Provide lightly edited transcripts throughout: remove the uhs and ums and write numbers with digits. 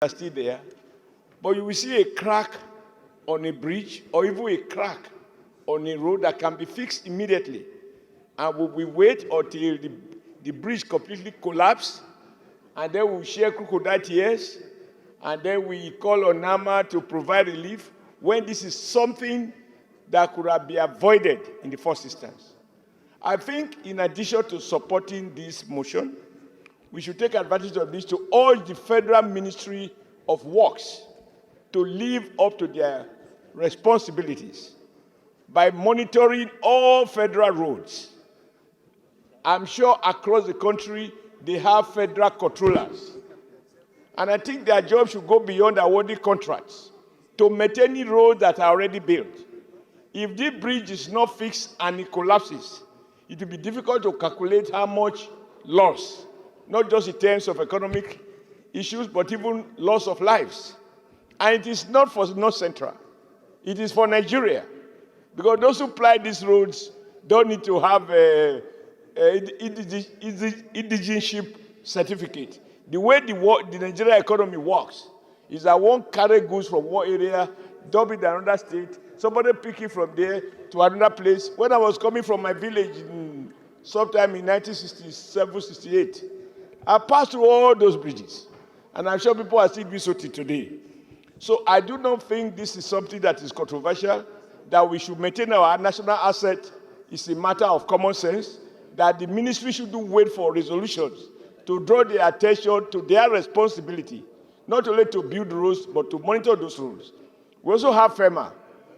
are still there, but you will see a crack on a bridge or even a crack on a road that can be fixed immediately. And we wait until the bridge completely collapses, and then we share crocodile tears, and then we call on NAMA to provide relief when this is something that could have been avoided in the first instance. I think in addition to supporting this motion, we should take advantage of this to urge the Federal Ministry of Works to live up to their responsibilities by monitoring all federal roads. I'm sure across the country they have federal controllers. And I think their job should go beyond awarding contracts to maintain roads that are already built. If this bridge is not fixed and it collapses, it will be difficult to calculate how much loss, not just in terms of economic issues, but even loss of lives. And it is not for North Central. It is for Nigeria. Because those who ply these roads don't need to have a indigenship certificate. The way the Nigerian economy works is that one carry goods from one area, dump it in another state, somebody pick it from there to another place. When I was coming from my village sometime in 1967, 68, I passed through all those bridges. And I'm sure people are still doing so till today. So I do not think this is something that is controversial, that we should maintain our national asset. It's a matter of common sense, that the ministry shouldn't wait for resolutions to draw their attention to their responsibility, not only to build roads, but to monitor those roads. We also have FEMA,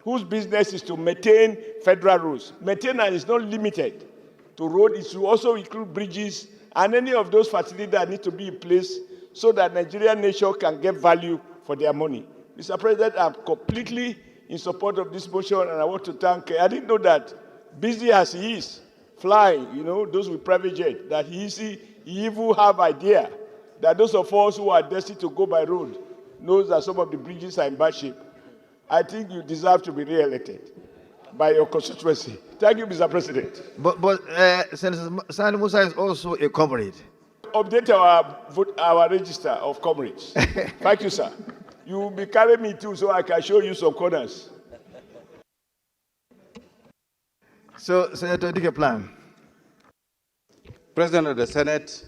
whose business is to maintain federal roads. Maintenance is not limited to roads. It should also include bridges and any of those facilities that need to be in place so that Nigerian nation can get value for their money. Mr. President, I'm completely in support of this motion, and I want to thank. I didn't know that, busy as he is, flying, those with private jet, that he even have idea that those of us who are destined to go by road knows that some of the bridges are in bad shape. I think you deserve to be re-elected by your constituency. Thank you, Mr. President. But Senator Sani Musa is also a comrade. Update our register of comrades. Thank you, sir. You will be carrying me too, so I can show you some corners. So, Senator Dike Plan. President of the Senate,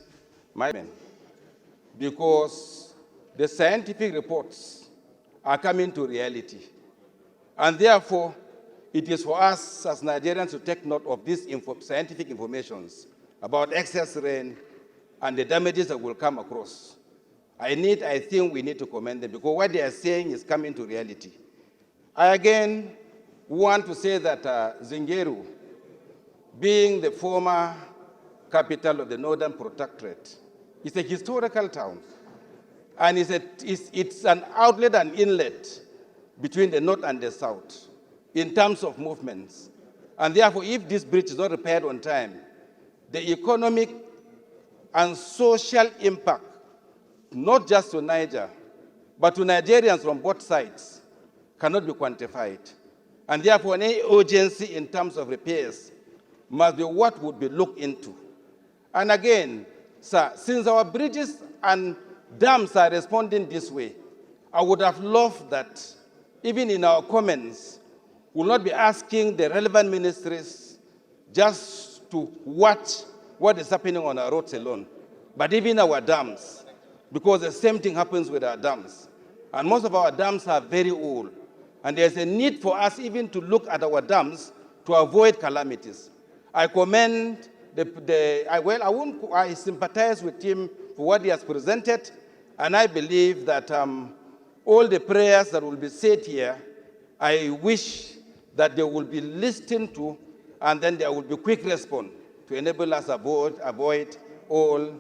because the scientific reports are coming to reality. And therefore, it is for us as Nigerians to take note of these scientific informations about excess rain and the damages that will come across. I think we need to commend them because what they are saying is coming to reality. I again want to say that Zingeru, being the former capital of the Northern Protectorate, is a historical town. And it's an outlet and inlet between the North and the South in terms of movements. And therefore, if this bridge is not repaired on time, the economic and social impact, not just to Niger, but to Nigerians from both sides, cannot be quantified. And therefore, any urgency in terms of repairs must be what would be looked into. And again, sir, since our bridges and dams are responding this way, I would have loved that even in our comments, we'll not be asking the relevant ministries just to watch what is happening on our roads alone, but even our dams, because the same thing happens with our dams. And most of our dams are very old. And there's a need for us even to look at our dams to avoid calamities. I commend I sympathize with him for what he has presented, and I believe that all the prayers that will be said here, I wish that they will be listened to, and then there will be quick response to enable us avoid all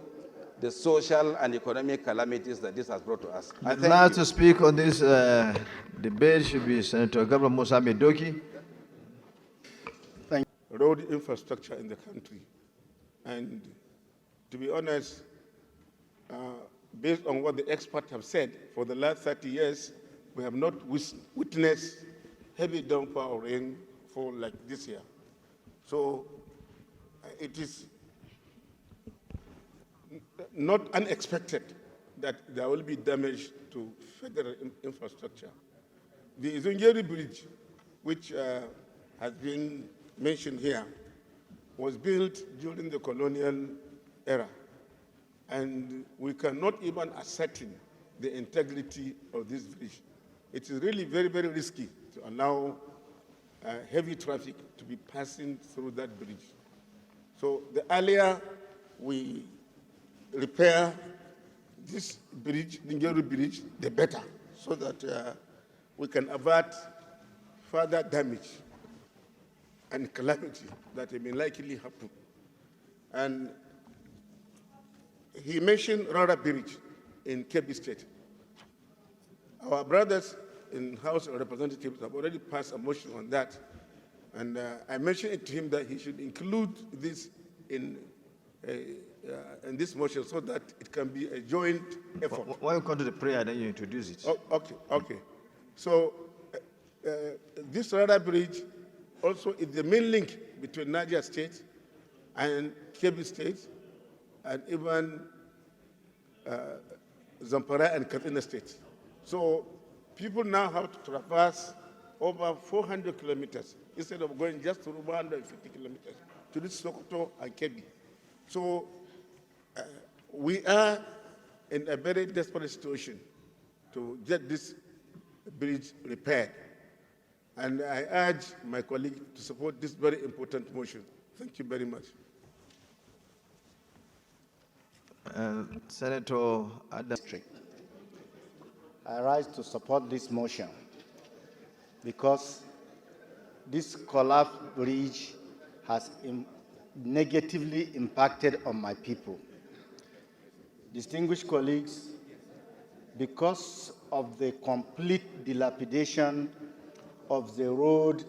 the social and economic calamities that this has brought to us. The last to speak on this debate should be Senator Gabriel Musa Medoki. Thank you. Road infrastructure in the country. And to be honest, based on what the experts have said, for the last 30 years, we have not witnessed heavy downpour or rainfall like this year. So it is not unexpected that there will be damage to federal infrastructure. The Zungeru Bridge, which has been mentioned here, was built during the colonial era, and we cannot even ascertain the integrity of this bridge. It is really very, very risky to allow heavy traffic to be passing through that bridge. So the earlier we repair this bridge, the Ngeru Bridge, the better, so that we can avert further damage and calamity that may likely happen. And he mentioned Rara Bridge in Kebbi State. Our brothers in House of Representatives have already passed a motion on that. And I mentioned it to him that he should include this in this motion so that it can be a joint effort. Why you come to the prayer, then you introduce it? Oh, okay. So this Rara Bridge also is the main link between Niger State and Kebbi State, and even Zamfara and Katsina State. So people now have to traverse over 400 kilometers instead of going just through 150 kilometers to reach Sokoto and Kebbi. So we are in a very desperate situation to get this bridge repaired. And I urge my colleague to support this very important motion. Thank you very much. Senator Adam. I rise to support this motion because this collapsed bridge has negatively impacted on my people. Distinguished colleagues, because of the complete dilapidation of the road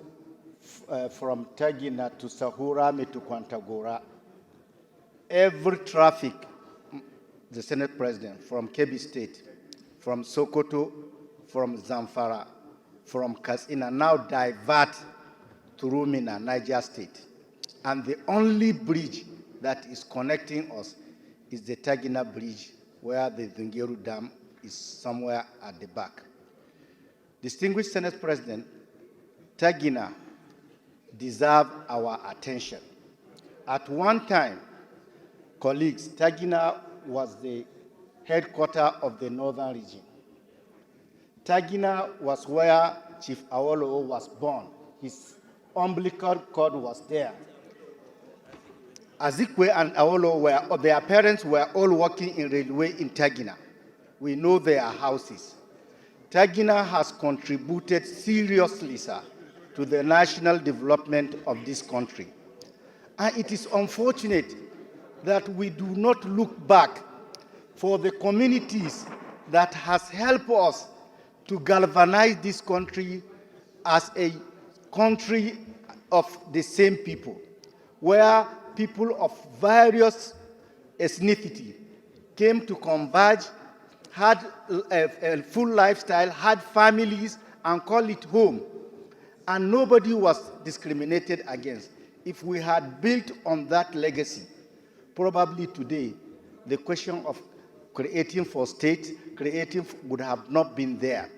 from Tagina to Sahurame to Kwantagora, every traffic, the Senate President, from Kebbi State, from Sokoto, from Zamfara, from Katsina, now divert to Rumina, Niger State. And the only bridge that is connecting us is the Tagina Bridge, where the Zungeru Dam is somewhere at the back. Distinguished Senate President, Tagina deserves our attention. At one time, colleagues, Tagina was the headquarters of the northern region. Tagina was where Chief Awolowo was born. His umbilical cord was there. Azikwe and Awolowo their parents were all working in railway in Tagina. We know their houses. Tagina has contributed seriously, sir, to the national development of this country. And it is unfortunate that we do not look back for the communities that has helped us to galvanize this country as a country of the same people, where people of various ethnicity came to converge, had a full lifestyle, had families, and call it home. And nobody was discriminated against. If we had built on that legacy, probably today, the question of creating for state, would have not been there.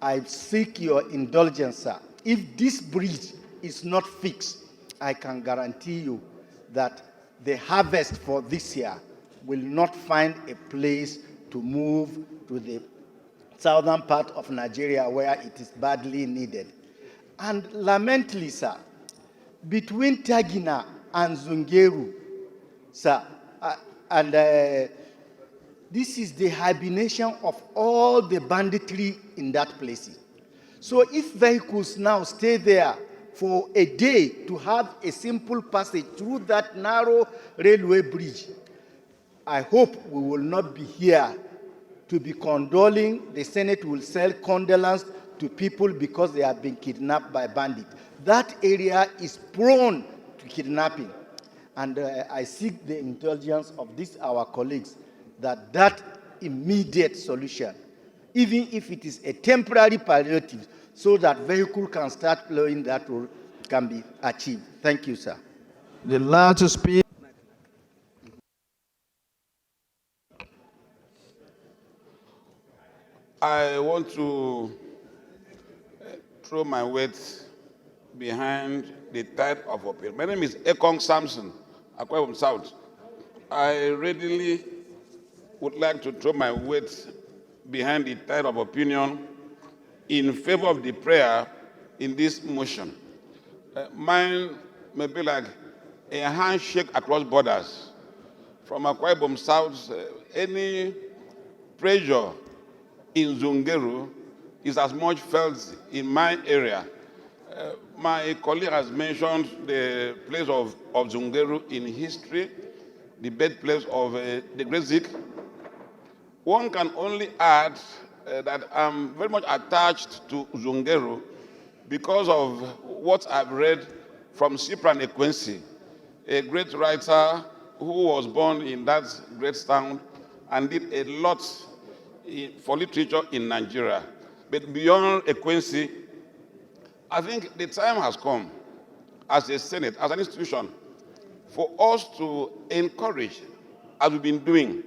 I seek your indulgence, sir. If this bridge is not fixed, I can guarantee you that the harvest for this year will not find a place to move to the southern part of Nigeria where it is badly needed. And lamentably, sir, between Tagina and Zungeru, sir, this is the hibernation of all the banditry in that place. So if vehicles now stay there for a day to have a simple passage through that narrow railway bridge, I hope we will not be here to be condoling. The Senate will send condolence to people because they have been kidnapped by bandits. That area is prone to kidnapping. And I seek the indulgence of these our colleagues that immediate solution, even if it is a temporary palliative, so that vehicle can start playing that role, can be achieved. Thank you, sir. The last to speak. I want to throw my weight behind the tide of opinion. My name is Ekong Samson, Akwa Ibom South. I readily would like to throw my weight behind the tide of opinion in favor of the prayer in this motion. Mine may be like a handshake across borders. From Akwa Ibom South, any pressure in Zungeru is as much felt in my area. My colleague has mentioned the place of Zungeru in history, the birthplace of the great Zik. One can only add that I'm very much attached to Zungeru because of what I've read from Cyprian Ekwensi, a great writer who was born in that great town and did a lot for literature in Nigeria. But beyond Ekwensi, I think the time has come as a Senate, as an institution, for us to encourage, as we've been doing,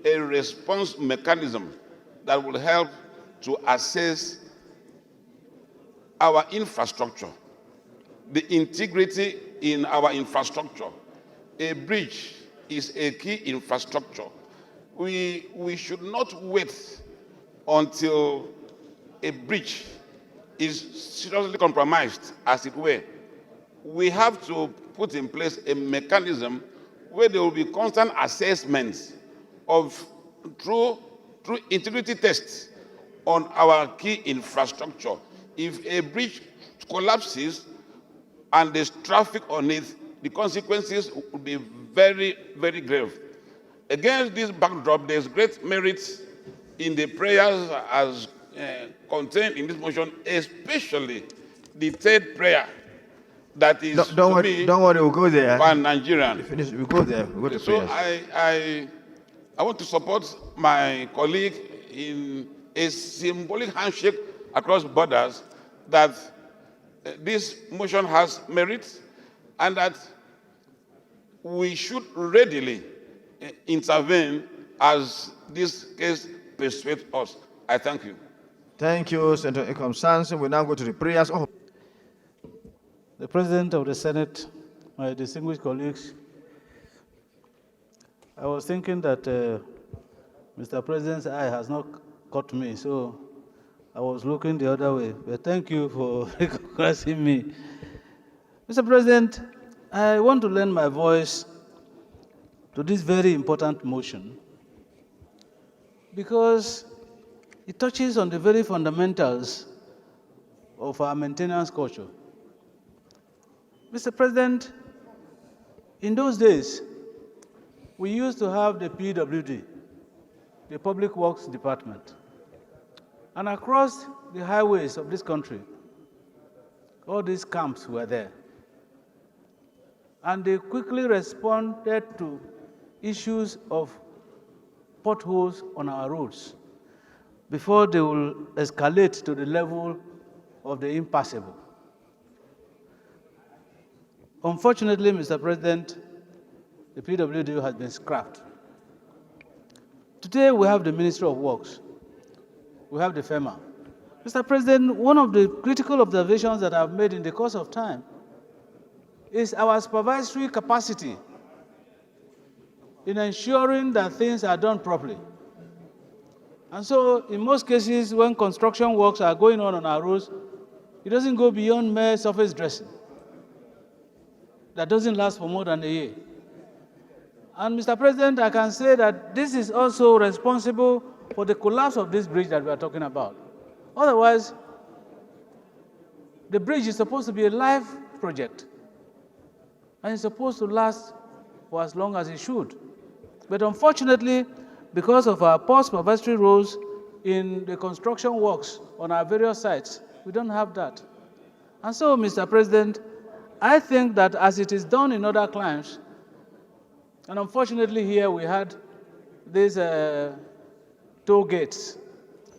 a response mechanism that will help to assess our infrastructure, the integrity in our infrastructure. A bridge is a key infrastructure. We should not wait until a bridge is seriously compromised, as it were. We have to put in place a mechanism where there will be constant assessments of through integrity tests on our key infrastructure. If a bridge collapses and there's traffic on it, the consequences will be very, very grave. Against this backdrop, there's great merit in the prayers as contained in this motion, especially the third prayer that is Don't worry, we'll go there. pan-Nigerian. Finish, we'll go there. We'll go to So prayers. I want to support my colleague in a symbolic handshake across borders that this motion has merit and that we should readily intervene as this case persuades us. I thank you. Thank you, Senator Ekong Samson. We now go to the prayers. Oh. The President of the Senate, my distinguished colleagues, I was thinking that Mr. President's eye has not caught me, so I was looking the other way. But thank you for recognizing me. Mr. President, I want to lend my voice to this very important motion because it touches on the very fundamentals of our maintenance culture. Mr. President, in those days, we used to have the PWD, the Public Works Department. And across the highways of this country, all these camps were there. And they quickly responded to issues of potholes on our roads before they will escalate to the level of the impassable. Unfortunately, Mr. President, the PWD has been scrapped. Today, we have the Ministry of Works. We have the FEMA. Mr. President, one of the critical observations that I've made in the course of time is our supervisory capacity in ensuring that things are done properly. And so, in most cases, when construction works are going on our roads, it doesn't go beyond mere surface dressing. That doesn't last for more than a year. And Mr. President, I can say that this is also responsible for the collapse of this bridge that we are talking about. Otherwise, the bridge is supposed to be a live project, and it's supposed to last for as long as it should. But unfortunately, because of our poor supervisory roles in the construction works on our various sites, we don't have that. And so, Mr. President, I think that as it is done in other climes, and unfortunately here we had these toll gates.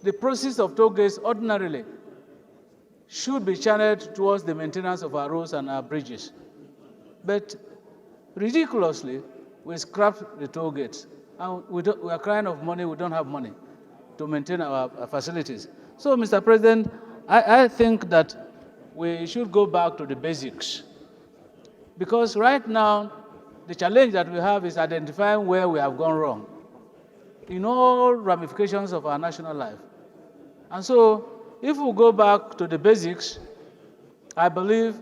The process of toll gates ordinarily should be channeled towards the maintenance of our roads and our bridges. But ridiculously, we scrapped the toll gates. And we are crying of money, we don't have money. to maintain our facilities. So, Mr. President, I think that we should go back to the basics. Because right now, the challenge that we have is identifying where we have gone wrong in all ramifications of our national life. And so, if we go back to the basics, I believe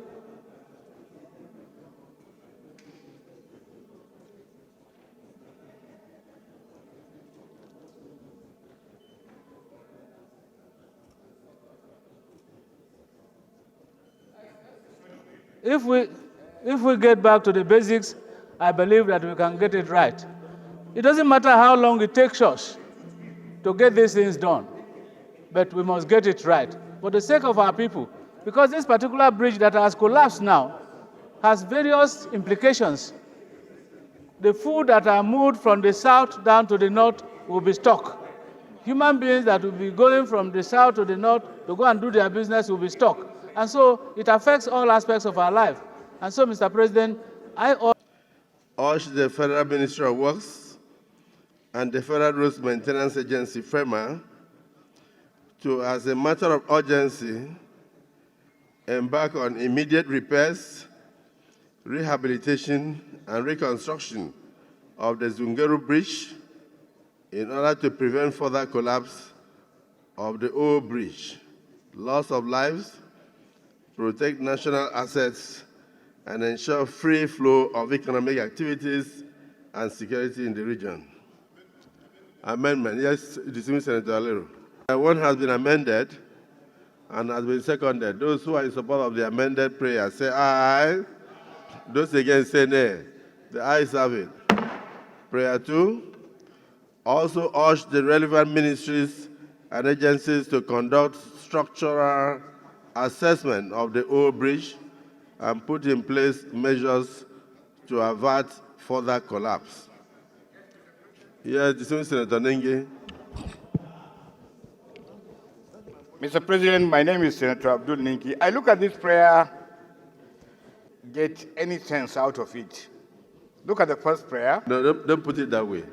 if we get back to the basics, I believe that we can get it right. It doesn't matter how long it takes us to get these things done, but we must get it right for the sake of our people, because this particular bridge that has collapsed now has various implications. The food that are moved from the south down to the north will be stuck. Human beings that will be going from the south to the north to go and do their business will be stuck. And so it affects all aspects of our life. And so, Mr. President, I urge the Federal Ministry of Works and the Federal Roads Maintenance Agency, FEMA, to, as a matter of urgency, embark on immediate repairs, rehabilitation, and reconstruction of the Zungeru Bridge in order to prevent further collapse of the old bridge, loss of lives, protect national assets, and ensure free flow of economic activities and security in the region. Amendment. Yes, distinguished Senator Alero. One has been amended and has been seconded. Those who are in support of the amended prayer say aye. Those against say nay. The ayes have it. Prayer 2. Also urge the relevant ministries and agencies to conduct structural assessment of the old bridge and put in place measures to avert further collapse. Yes, distinguished Senator Nengi. Mr. President, my name is Senator Abdul Ninki. I look at this prayer, get any sense out of it. Look at the first prayer. No, don't put it that way.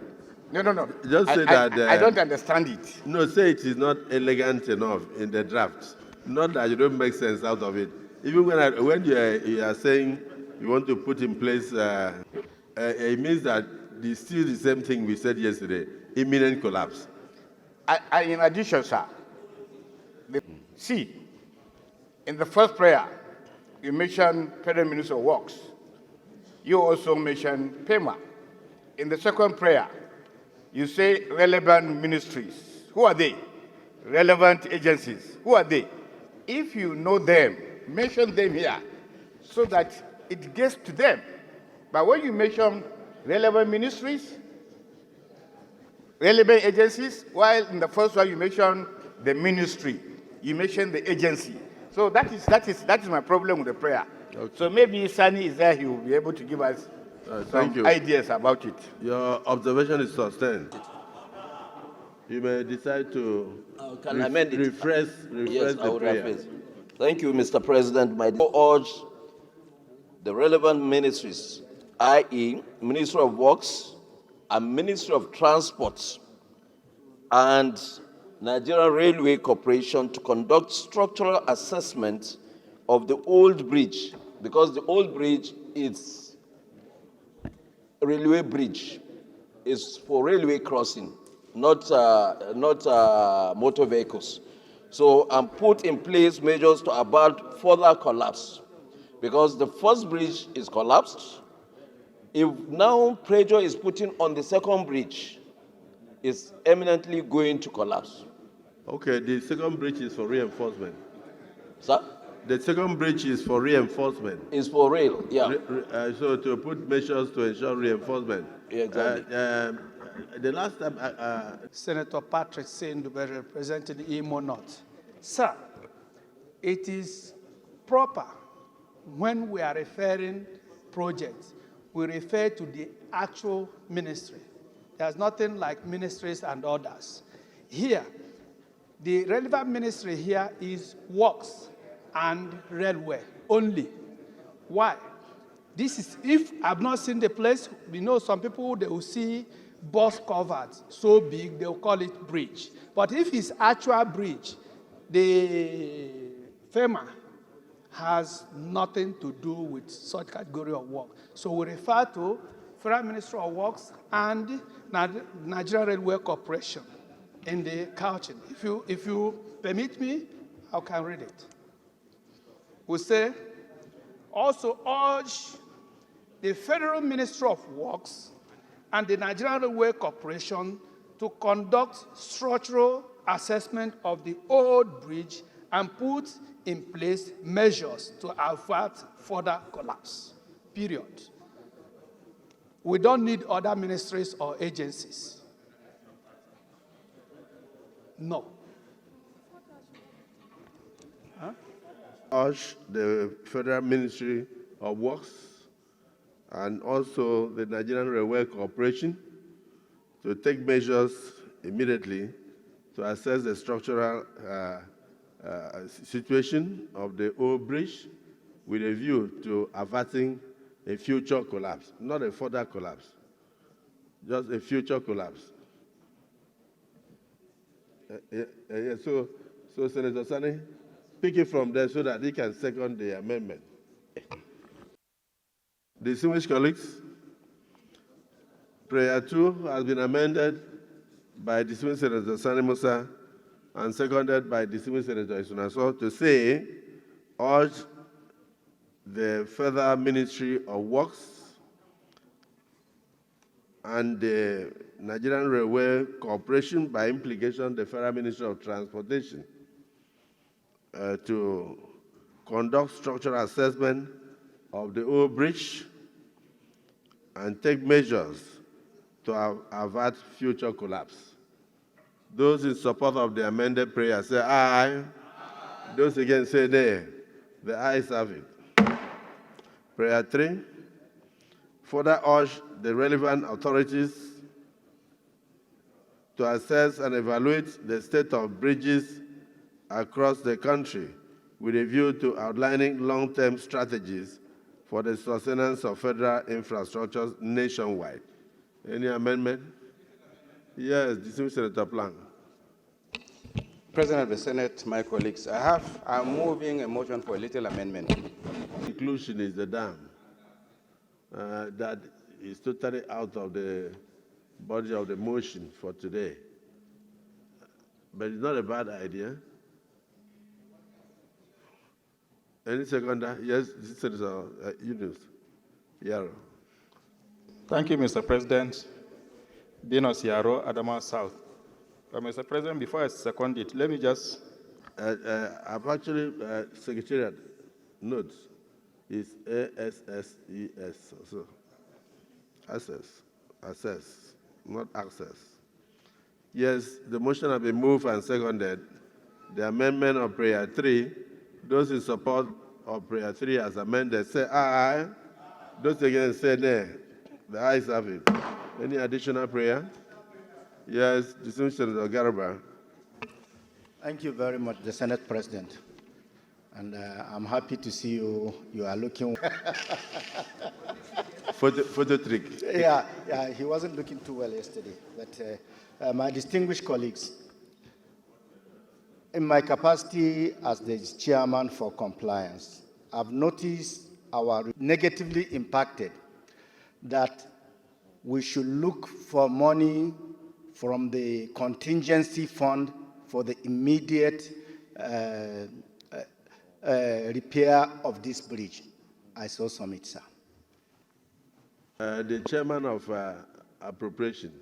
No. Just say that. I don't understand it. No, say it is not elegant enough in the draft. Not that you don't make sense out of it. Even when you are saying you want to put in place, it means that it's still the same thing we said yesterday, imminent collapse. In addition, sir, see, in the first prayer, you mentioned Federal Minister of Works. You also mentioned PEMA. In the second prayer, you say relevant ministries. Who are they? Relevant agencies. Who are they? If you know them, mention them here so that it gets to them. But when you mention relevant ministries, relevant agencies, while in the first one you mention the ministry, you mention the agency. So that is my problem with the prayer. Okay. So maybe Sani is there, he will be able to give us some ideas about it. Your observation is sustained. You may decide to refresh the prayer. Thank you, Mr. President. I urge the relevant ministries, i.e., Ministry of Works and Ministry of Transport and Nigerian Railway Corporation to conduct structural assessment of the old bridge, because the old bridge is a railway bridge. It's for railway crossing, not motor vehicles. So, and put in place measures to avert further collapse, because the first bridge is collapsed. If now pressure is putting on the second bridge, it's eminently going to collapse. Okay, the second bridge is for reinforcement. Sir? The second bridge is for reinforcement. Is for rail, yeah. So to put measures to ensure reinforcement. Yeah, exactly. The last time... Senator Patrick Sendube, representing Imo North. Sir, it is proper when we are referring projects, we refer to the actual ministry. There's nothing like ministries and others. Here, the relevant ministry here is Works and Railway only. Why? This is, if I've not seen the place, we know some people, they will see box covered so big, they'll call it bridge. But if it's actual bridge, the FEMA has nothing to do with such category of work. So we refer to Federal Ministry of Works and Nigerian Railway Corporation in the couching. If you permit me, I can read it. We say, also urge the Federal Ministry of Works and the Nigerian Railway Corporation to conduct structural assessment of the old bridge and put in place measures to avert further collapse, period. We don't need other ministries or agencies. No. Urge the Federal Ministry of Works and also the Nigerian Railway Corporation to take measures immediately to assess the structural situation of the old bridge with a view to averting a future collapse, not a further collapse, just a future collapse. So Senator Sani, pick it from there so that he can second the amendment. Distinguished colleagues, Prayer 2 has been amended by distinguished Senator Sani Musa and seconded by distinguished Senator Isunaso to say, urge the Federal Ministry of Works and the Nigerian Railway Corporation, by implication the Federal Ministry of Transportation, to conduct structural assessment of the old bridge and take measures to avert future collapse. Those in support of the amended prayer say aye. Aye. Those against say nay. The ayes have it. Prayer 3, further urge the relevant authorities to assess and evaluate the state of bridges across the country with a view to outlining long-term strategies for the sustenance of federal infrastructures nationwide. Any amendment? Yes, distinguished Senator Plank. President of the Senate, my colleagues, I'm moving a motion for a little amendment. Inclusion is the dam. That is totally out of the body of the motion for today. But it's not a bad idea. Any seconder? Yes, Senator Yunus. Yaro. Thank you, Mr. President. Dinos Yaro, Adama South. Mr. President, before I second it, let me just... I've actually, Secretariat notes, is ASSES. So, assess, not access. Yes, the motion has been moved and seconded. The amendment of Prayer 3, those in support of Prayer 3 as amended, say aye. Aye. Those against say nay. The ayes have it. Any additional prayer? Yes, distinguished Senator Garba. Thank you very much, the Senate President. And I'm happy to see you. You are looking... Photo trick. Yeah, he wasn't looking too well yesterday. But my distinguished colleagues, in my capacity as the chairman for compliance, I've noticed our negatively impacted that we should look for money from the contingency fund for the immediate repair of this bridge. I saw some, sir. The chairman of appropriation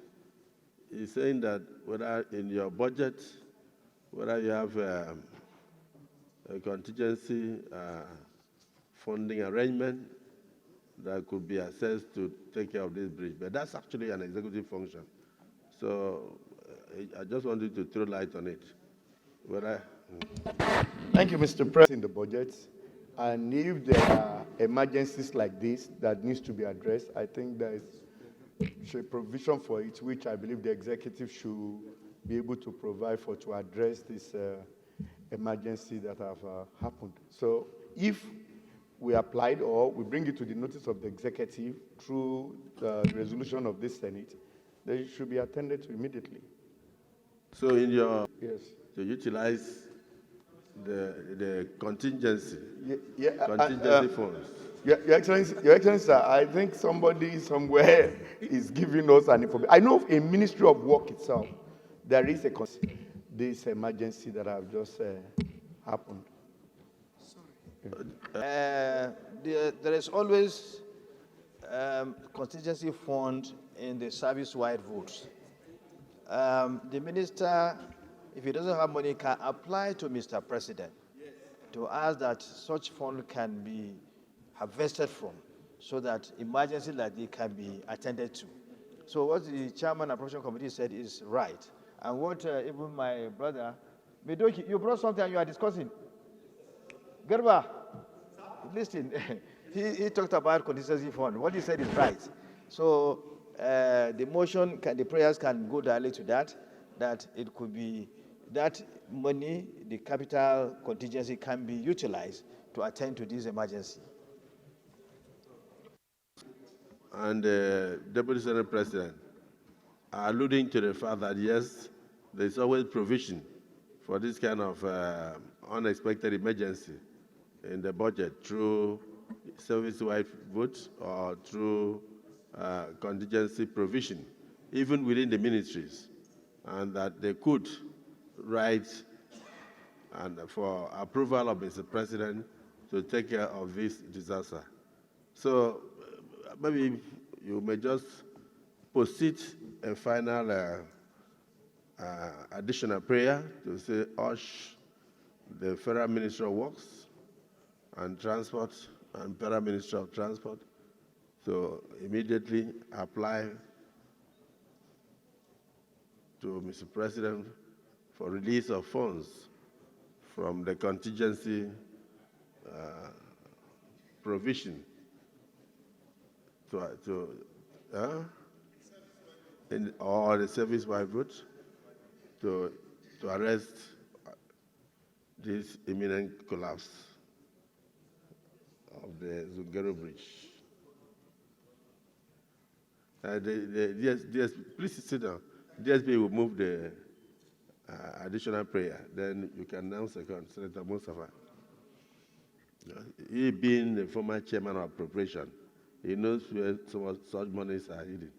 is saying that whether in your budget, whether you have a contingency funding arrangement that could be assessed to take care of this bridge. But that's actually an executive function. So I just wanted to throw light on it. Thank you, Mr. President. In the budget, and if there are emergencies like this that needs to be addressed, I think there is a provision for it, which I believe the executive should be able to provide for to address this emergency that have happened. So if we applied or we bring it to the notice of the executive through the resolution of this Senate, they should be attended to immediately. So in your, Yes. to utilize the contingency, Yeah, funds. Your Excellency, sir, I think somebody somewhere is giving us an information. I know in Ministry of Work itself, there is this emergency that have just happened. There is always contingency fund in the service-wide votes. The minister, if he doesn't have money, can apply to Mr. President to ask that such fund can be harvested from, so that emergency like this can be attended to. So what the chairman appropriation committee said is right. And what even my brother, Medoki, you brought something and you are discussing. Gerba, listen, he talked about contingency fund. What he said is right. So the motion, the prayers can go directly to that it could be that money, the capital contingency can be utilized to attend to this emergency. And the Deputy Senate President are alluding to the fact that yes, there's always provision for this kind of unexpected emergency in the budget through service-wide vote or through contingency provision, even within the ministries, and that they could write and for approval of Mr. President to take care of this disaster. So maybe you may just proceed a final additional prayer to say, urge the Federal Ministry of Works and Transport and Federal Ministry of Transport to immediately apply to Mr. President for release of funds from the contingency provision or the service-wide vote to arrest this imminent collapse of the Zungeru Bridge. Please sit down. DSP will move the additional prayer. Then you can announce Senator Mustafa. He being the former chairman of appropriation, he knows where such monies are hidden.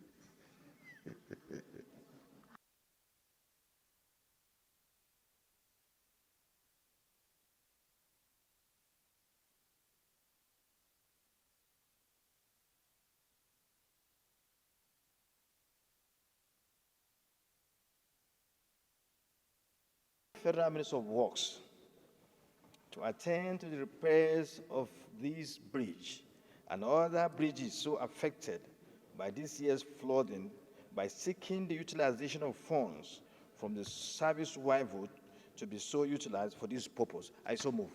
Federal Minister of Works to attend to the repairs of this bridge and other bridges so affected by this year's flooding by seeking the utilization of funds from the service-wide vote to be so utilized for this purpose. I so move.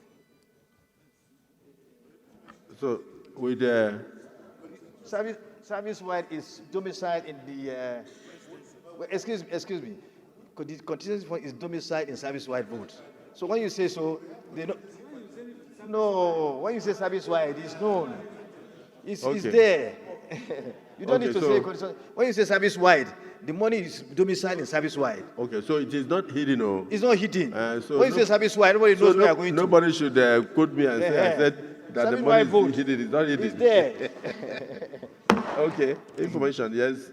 So with the service-wide is domiciled in the excuse me. The contingency fund is domiciled in service-wide vote. So when you say so, they know. No, when you say service-wide, it's known. It's there. You don't need to say contingency. When you say service-wide, the money is domiciled in service-wide. Okay, so it is not hidden, no? It's not hidden. So when you say service-wide, nobody knows where you are going to. Nobody should quote me and say I said that the money is hidden. It's not hidden. It's there. Okay, information, yes.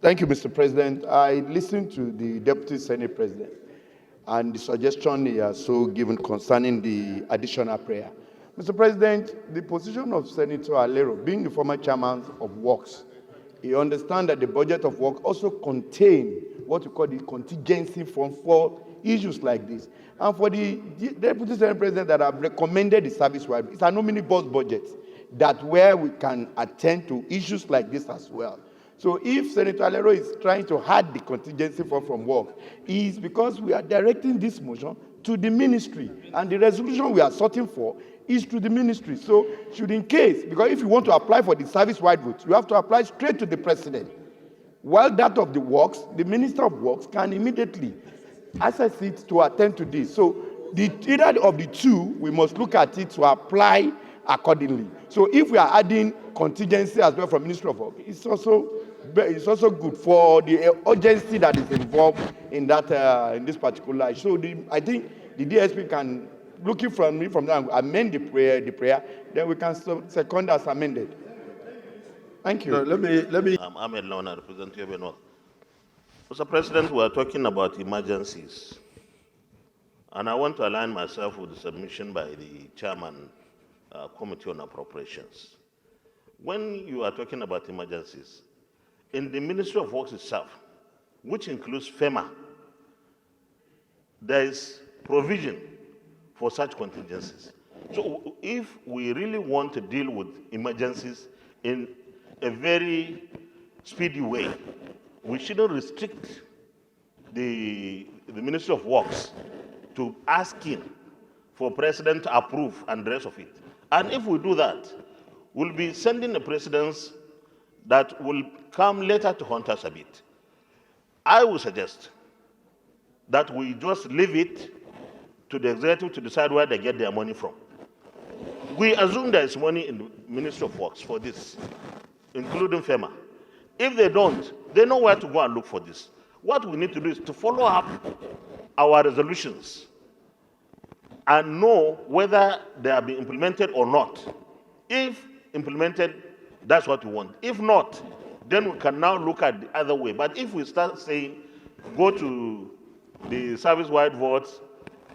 Thank you, Mr. President. I listened to the Deputy Senate President and the suggestion he has so given concerning the additional prayer. Mr. President, the position of Senator Alero, being the former chairman of Works, he understands that the budget of Works also contains what we call the contingency fund for issues like this. And for the Deputy Senate President that have recommended the service-wide, it's an omnibus budget that where we can attend to issues like this as well. So if Senator Alero is trying to add the contingency fund from work, it's because we are directing this motion to the ministry, and the resolution we are sorting for is to the ministry. So should in case, because if you want to apply for the service-wide vote, you have to apply straight to the president. While that of the works, the Minister of Works can immediately access it to attend to this. So either of the two, we must look at it to apply accordingly. So if we are adding contingency as well from Ministry of Work, it's also good for the urgency that is involved in that in this particular. So I think the DSP can, looking from me from that, amend the prayer, then we can second as amended. Thank you. No, let me. I'm Ahmed Lawana, representing Yobe North. Mr. President, we are talking about emergencies. And I want to align myself with the submission by the chairman, Committee on Appropriations. When you are talking about emergencies, in the Ministry of Works itself, which includes FEMA, there is provision for such contingencies. So if we really want to deal with emergencies in a very speedy way, we shouldn't restrict the Ministry of Works to asking for President to approve and the rest of it. And if we do that, we'll be sending a precedence that will come later to haunt us a bit. I would suggest that we just leave it to the executive to decide where they get their money from. We assume there is money in the Ministry of Works for this, including FEMA. If they don't, they know where to go and look for this. What we need to do is to follow up our resolutions and know whether they are being implemented or not. If implemented, that's what we want. If not, then we can now look at the other way. But if we start saying, go to the service-wide votes,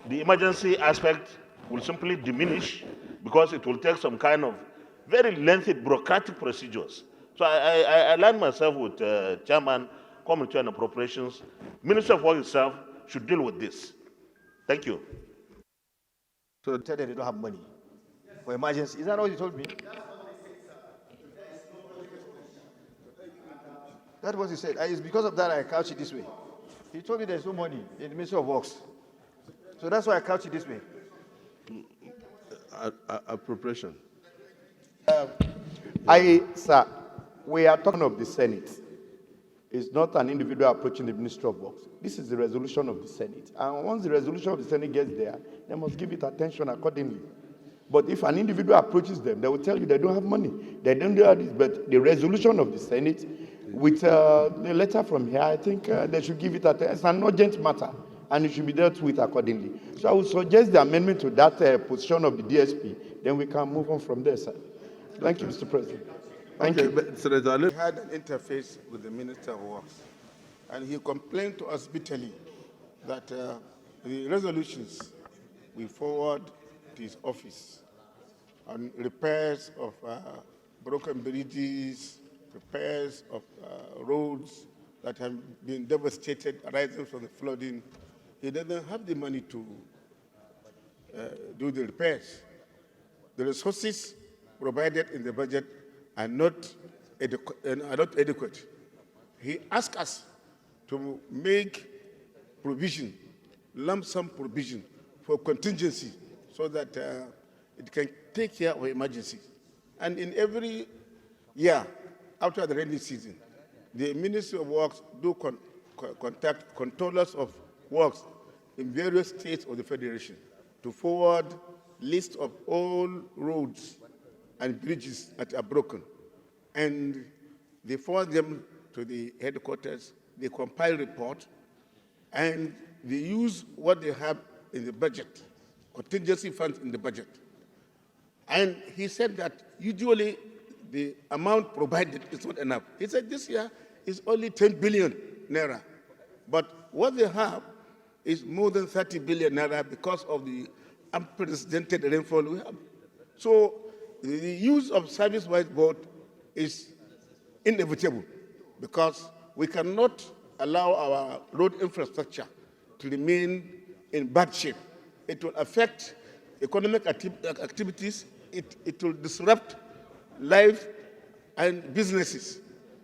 the emergency aspect will simply diminish because it will take some kind of very lengthy bureaucratic procedures. So I align myself with Chairman, Committee on Appropriations. Minister of Work itself should deal with this. Thank you. So tell them they don't have money for emergency. Is that what you told me? That's what he said. It's because of that I couch it this way. He told me there's no money in the Ministry of Works. So that's why I couch it this way. Appropriation. Sir, we are talking of the Senate. It's not an individual approaching the Ministry of Works. This is the resolution of the Senate. And once the resolution of the Senate gets there, they must give it attention accordingly. But if an individual approaches them, they will tell you they don't have money. They don't do this. But the resolution of the Senate, with the letter from here, I think they should give it attention. It's an urgent matter, and it should be dealt with accordingly. So I would suggest the amendment to that position of the DSP. Then we can move on from there, sir. Thank you, Mr. President. Thank you. We had an interface with the Minister of Works, and he complained to us bitterly that the resolutions we forward to his office on repairs of broken bridges, repairs of roads that have been devastated arising from the flooding, he doesn't have the money to do the repairs. The resources provided in the budget are not adequate. He asked us to make provision, lump sum provision for contingency so that it can take care of emergencies. And in every year, after the rainy season, the Ministry of Works do contact controllers of works in various states of the Federation to forward lists of all roads and bridges that are broken. And they forward them to the headquarters, they compile report, and they use what they have in the budget, contingency funds in the budget. And he said that usually the amount provided is not enough. He said this year is only 10 billion naira. But what they have is more than 30 billion naira because of the unprecedented rainfall we have. So the use of service-wide board is inevitable because we cannot allow our road infrastructure to remain in bad shape. It will affect economic activities, it will disrupt life and businesses.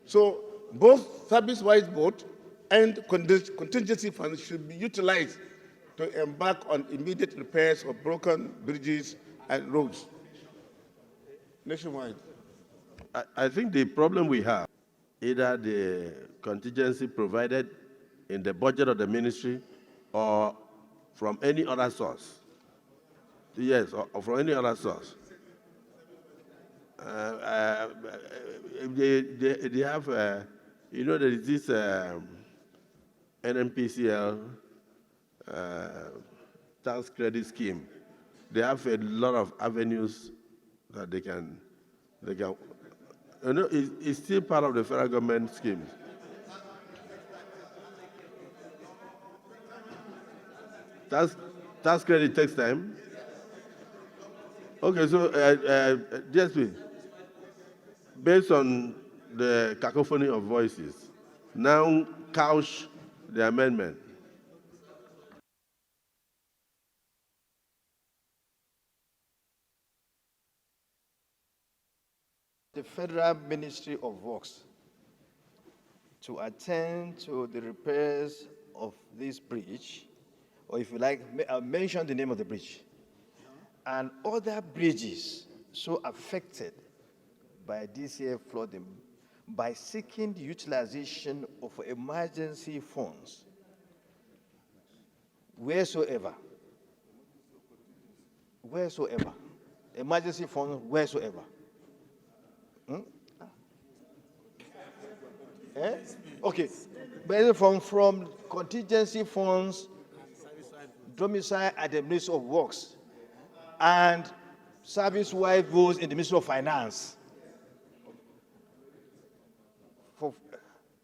So both service-wide board and contingency funds should be utilized to embark on immediate repairs of broken bridges and roads nationwide. I think the problem we have, either the contingency provided in the budget of the ministry or from any other source. Yes, or from any other source. They have, there is this NMPCL tax credit scheme. They have a lot of avenues that they can, it's still part of the federal government schemes. Tax credit takes time. Okay, so just please, based on the cacophony of voices, now couch the amendment. The Federal Ministry of Works to attend to the repairs of this bridge, or if you like, mention the name of the bridge, and other bridges so affected by this year flooding by seeking the utilization of emergency funds wheresoever, emergency funds wheresoever. Okay, but from contingency funds domicile at the Ministry of Works and service-wide votes in the Ministry of Finance.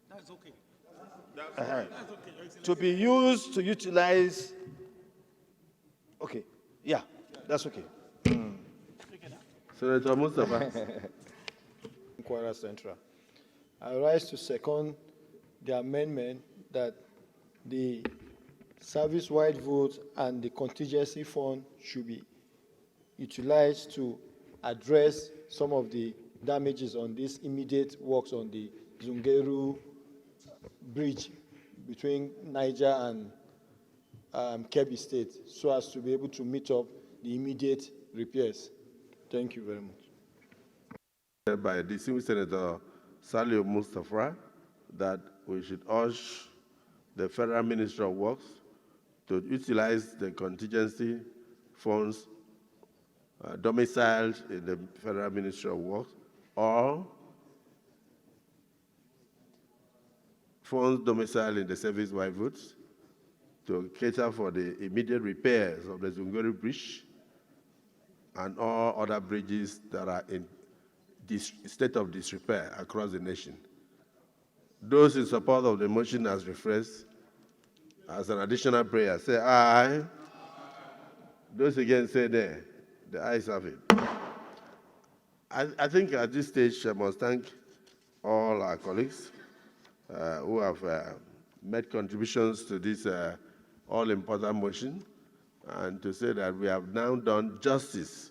That's okay. That's okay. To be used to utilize. Okay, yeah, that's okay. Senator Mustafa. Kwara Central. I rise to second the amendment that the service-wide vote and the contingency fund should be utilized to address some of the damages on these immediate works on the Zungeru bridge between Niger and Kebbi State, so as to be able to meet up the immediate repairs. Thank you very much. By distinguished Senator Salio Mustafa, that we should urge the Federal Ministry of Works to utilize the contingency funds domiciled in the Federal Ministry of Works or funds domiciled in the service-wide votes to cater for the immediate repairs of the Zungeru Bridge and all other bridges that are in this state of disrepair across the nation. Those in support of the motion as refreshed, as an additional prayer, say aye. Those against say nay. The ayes have it. I think at this stage I must thank all our colleagues who have made contributions to this all-important motion, and to say that we have now done justice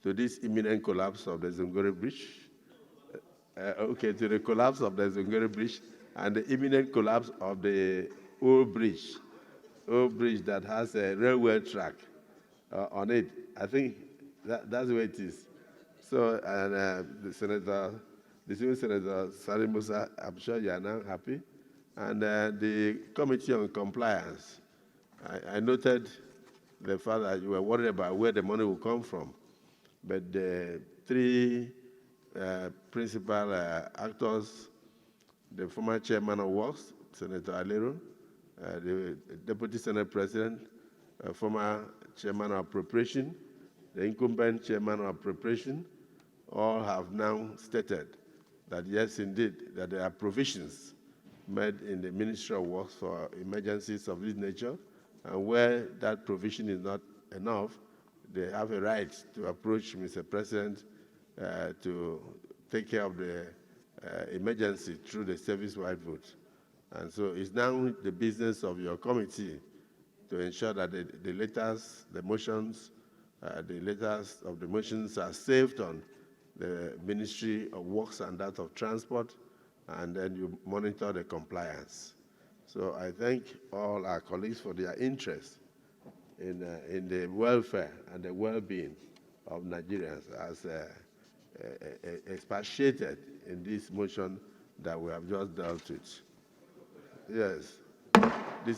to this imminent collapse of the Zungeru Bridge, to the collapse of the Zungeru Bridge and the imminent collapse of the old bridge that has a railway track on it. I think that's the way it is. So, and the Senator Salim Musa, I'm sure you are now happy. And the Committee on Compliance, I noted the fact that you were worried about where the money will come from. But the three principal actors, the former chairman of Works, Senator Alero, the Deputy Senate President, former chairman of Appropriation, the incumbent chairman of Appropriation, all have now stated that yes, indeed, that there are provisions made in the Ministry of Works for emergencies of this nature, and where that provision is not enough, they have a right to approach Mr. President to take care of the emergency through the service-wide vote. And so it's now the business of your committee to ensure that the letters, the motions, the letters of the motions are saved on the Ministry of Works and that of Transport, and then you monitor the compliance. So I thank all our colleagues for their interest in the welfare and the well-being of Nigerians as expatiated in this motion that we have just dealt with. Yes.